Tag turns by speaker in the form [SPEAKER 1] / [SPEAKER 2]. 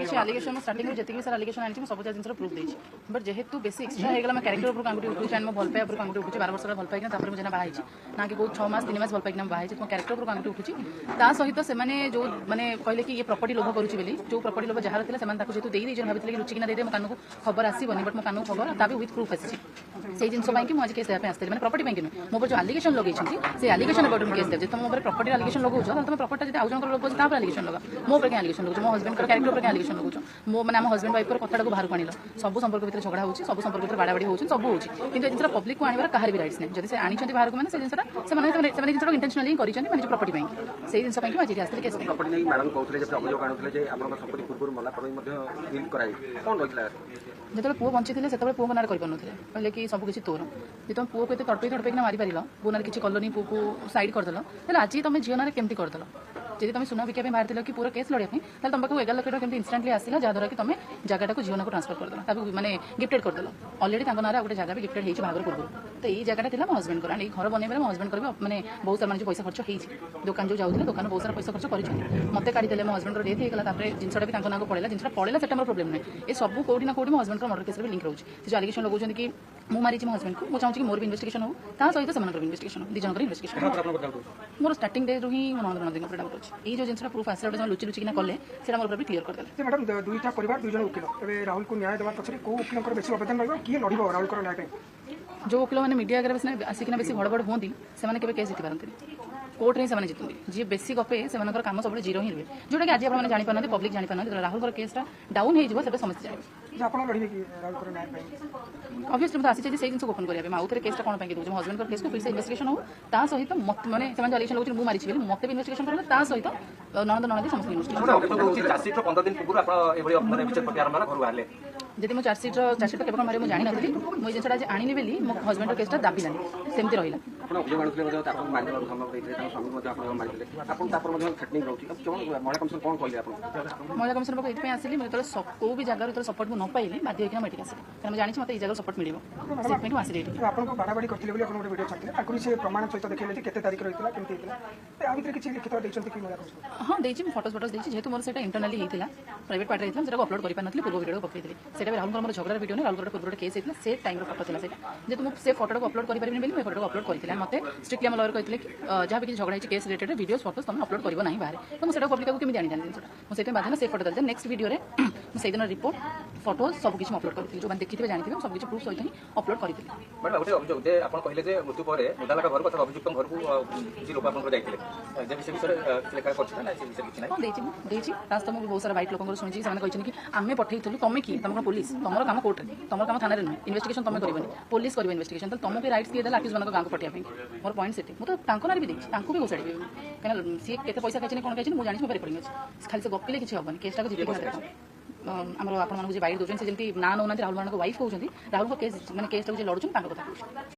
[SPEAKER 1] किसी आलिगेशन में स्टार्टिंग जितनी सारा आलिगेशन आनी सब जिन प्रूफ देती बट जेहेतु बेसी एक्सट्रा होगा मैं कैरेक्टर उपरू आंगुठी उठुचे एंड भल पाए उपरू आंगुठी उठुचे 12 वर्ष भल पाइना मुझे बाहर ना कि बहुत 6 मास 3 मास भल पाइना बाहर मो कैरेक्टर उपरू आंगुठी उठुची सहित से जो मैंने कहले कि ये प्रॉपर्टी लोभ करुच्ची बोली जो प्रॉपर्टी लोभ जहाँ था जेहतु दे भाई लुचिकिना दे मो कान को खबर आसबनी बट मो कान को खबर ता विथ प्रूफ आसी से जिन मुझे केस देवाई आसती मैंने प्रॉपर्टी कि नुह मो जो आलिगेशन लगे से आलिगेशन अबाउट केस देव तुम मोबाइल प्रॉपर्टी आलिगेशन लगो तुम प्रॉपर्टी आउ जन लोग अच्छे आलिगेशन लगा मो पर आलिगेशन लगो मो हस्बैंड कैरेक्टर पर आलिगेशन लगो मो मैंने हस्बैंड वाइफ कथा को बाहर को आनिल सब संपर्क भितर झगड़ा हो सब संपर्क भितर बाड़ाबाड़ी हो सब हो जिन पब्लिक को आने कहार भी राइट्स नहीं जब से आनी बाहर को मैंने जिन इंटेंशनली कर प्रॉपर्टी से जिन आज आसते केस जो पुओ बंची थे से पुओ नारे करें कहले कि सब किसी तोर जो तुम पुओ को तड़पे तड़पे मारी पार पुओ ना किसी कलनी पुओ को साइड करदेल आज तुम झील ना केमती करदेल जब तुम सुना विका बाहर कि पूरा केस लड़ाई तुम पाक 11 लाख टका केमती इंस्टांटली आसला जहाँद्वारा कि तुम जगह को झील को ट्रांसफर करदेल मैंने गिफ्टेड करदेल अलरेडी ना गोटे जगह भी गिफ्टेड हो बाहर पूर्व तो यही जगह था मो हस्बैंड को घर बनइबे मो हस्बैंड कर मैंने बहुत सारा पैसा खर्च हो दुकान जो जाऊँ दुकान बहुत सारा पैसा खर्च कर मत काढ़ी मो हस्बैंड रेथ होगा जिनसा भी ना पड़ा जिनसा पड़ा से प्रोब्लेम नहीं ये सब कौटी ना कौटी मो हस्बैंड मर्डर केस लिंक रोचे जो आलिगेशन लगुन कि मु मारी मो हस्बैंड को मुझे चाहिए कि मोर भी इन्वेस्टिगेशन हो सहित से इन्वेस्टिगेशन दी जन इन्वेस्टिगेशन मोर स्टार्टिंग डे रू ही नंदी डाउट अच्छे ये जिन प्रूफ आसला लुचि लुचिकिना कले से मोर भी क्लीयर करदे
[SPEAKER 2] मैडम दुईटा परिवार दुई जन वकिल ए राहुल को न्याय देवा पछरे को वकिल बेसी आवेदन रहबो किए लड़िबो राहुल को न्याय
[SPEAKER 1] जो वकिल मैंने मीडिया आगे आसिकिना बेसी भड़बड़ होती से केवे केस जीति पारती कोर्ट में से जितुंगी जी बेसी गपे से कम सब जीरो ही रुए जोटा कि आज आप जापार पब्लिक जापार राहुल केस डाउन हो समस्त जाए ऑब्वियसली मतलब आसी से जिन ओपन करेंगे आउ थे केसटा कौन दूसरे हस्बैंड केस को फिर से इन्वेस्टिगेशन हो सहित मैंने आलिगेशन लगे मुझे मारी मत भी इन्वेस्टिगेशन कर सहित ननद ननदी समस्त इन्वेस्टिगेशन जब मो चार्जसीट केवल मारे मुझे जानी नी मुझे जिनसा आज आनी बोली मो हस्बैंड केसटा दाबिलानी सेमती रहा महिला कमिशन पाक ये आसली मुझे कौ भी जगह सपोर्ट न पाइली बाध्य होकर मुझे आसली कारण जानी मत ये जगह सपोर्ट मिले से आसली
[SPEAKER 2] बाड़ाबाड़ी
[SPEAKER 1] हाँ देखिए फटोज फटोज देखिए जेहतु मोर से इंटरनाली होता प्राइवेट पार्टी रही है अपलोड कर पारि पूर्व वीडियो पकई से राहुल मोर झगड़ा वीडियो नहीं राहुल पूर्व केस होता से टाइम फटो था जेहतु मुझे फटो को अपलोड करें फटो को अपलोड करते मत स्ट्रिक्टली आम लयर कहते जहाँ भी झगड़ा केस रिलेटेड वीडियो फटोज तुम अपलोड कर ना बाहर तो मुझे पब्लिक को कमी जानी जिनसा मुझे बाध्य से फटो देते नेक्स्ट वीडियो मुझे दिन रिपोर्ट फटो सब किसी अपलोड करी जो देखिए जानते सब किसी प्रूफ सहित ही अपलोड करी मुझे बहुत सारा वाइट लोक शुणी कि आम पठेलु तुम कि तुम पुलिस तुम कम कोर्ट तुम कम थाना नुहे इन्वेस्टिगेशन तुम कर पुलिस कर इन्वेस्टिगेशन तुमको भी राइट्स दिए आक्यूज गाँव को पठाई मोर पॉइंट से मुझे ना भी देखी भी घोषाड़ी कहीं सी के पैसा खाई कौन खाई मुझे जानी रिपोर्टिंग अच्छी खाली से गपिले किसी हेनी केसटा को जीत आम आप वाइट दूसरे जमी ना नौना राहुल मान वाइफ कहते राहुल केस मैंने केसटा लड़ुन कथा